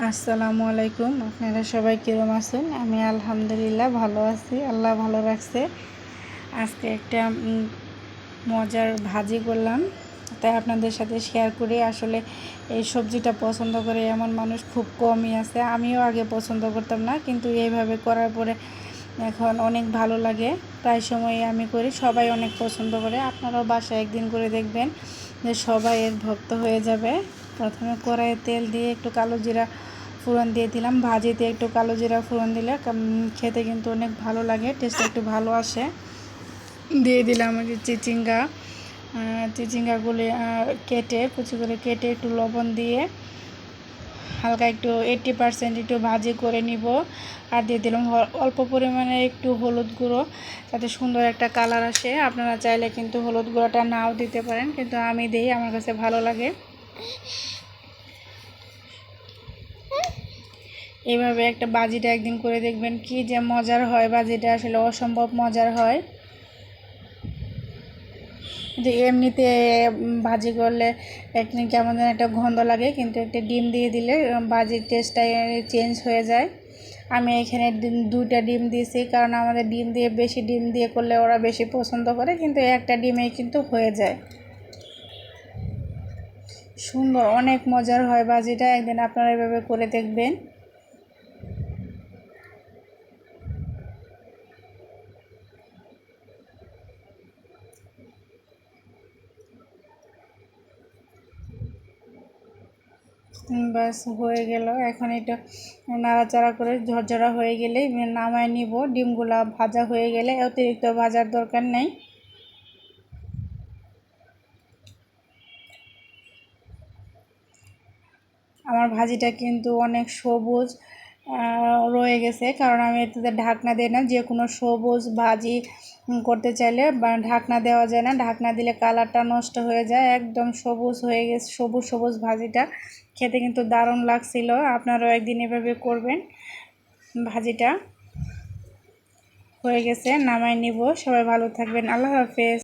আসসালামু আলাইকুম। আপনারা সবাই কিরম আছেন? আমি আলহামদুলিল্লাহ ভালো আছি, আল্লাহ ভালো রাখছে। আজকে একটা মজার ভাজি করলাম, তাই আপনাদের সাথে শেয়ার করি। আসলে এই সবজিটা পছন্দ করে এমন মানুষ খুব কমই আছে। আমিও আগে পছন্দ করতাম না, কিন্তু এইভাবে করার পরে এখন অনেক ভালো লাগে। প্রায় সময়ই আমি করি, সবাই অনেক পছন্দ করে। আপনারাও বাসায় একদিন করে দেখবেন যে সবাই এর ভক্ত হয়ে যাবে। প্রথমে কড়াইয়ে তেল দিয়ে একটু কালো জিরা ফোড়ন দিয়ে দিলাম। ভাজিতে একটু কালো জিরা ফোড়ন দিলে খেতে কিন্তু অনেক ভালো লাগে, টেস্ট একটু ভালো আসে। দিয়ে দিলাম চিচিঙ্গাগুলি কেটে কুচি করে কেটে একটু লবণ দিয়ে হালকা একটু 80% একটু ভাজি করে নিব। আর দিয়ে দিলাম অল্প পরিমাণে একটু হলুদ গুঁড়ো, যাতে সুন্দর একটা কালার আসে। আপনারা চাইলে কিন্তু হলুদ গুঁড়োটা নাও দিতে পারেন, কিন্তু আমি দিই, আমার কাছে ভালো লাগে। এইভাবে একটা ভাজিটা একদিন করে দেখবেন, কি যে মজার হয়। ভাজিটা আসলে অসম্ভব মজার হয়। কিন্তু এমনিতে ভাজি করলে একদিন কেমন যেন একটা গন্ধ লাগে, কিন্তু একটা ডিম দিয়ে দিলে ভাজির টেস্টটাই চেঞ্জ হয়ে যায়। আমি এখানে 2টা ডিম দিয়েছি, কারণ আমাদের বেশি ডিম দিয়ে করলে ওরা বেশি পছন্দ করে, কিন্তু একটা ডিমেই কিন্তু হয়ে যায়। সুন্দর, অনেক মজার হয় ভাজিটা, একদিন আপনারা এভাবে করে দেখবেন। বাস হয়ে গেল। এখন এটা নাড়াচাড়া করে ঝরঝরা হয়ে গেলেই নামায় নিব। ডিমগুলা ভাজা হয়ে গেলে অতিরিক্ত ভাজার দরকার নেই। আমার ভাজিটা কিন্তু অনেক সবুজ রয়ে গেছে, কারণ আমি এটাতে ঢাকনা দিই না। যে কোনো সবুজ ভাজি করতে চাইলে ঢাকনা দেওয়া যায় না, ঢাকনা দিলে কালারটা নষ্ট হয়ে যায়। একদম সবুজ হয়ে গেছে, সবুজ সবুজ ভাজিটা খেতে কিন্তু দারুণ লাগছিল। আপনারাও একদিন এভাবে করবেন। ভাজিটা হয়ে গেছে, নামাই নিব। সবাই ভালো থাকবেন, আল্লাহ হাফেজ।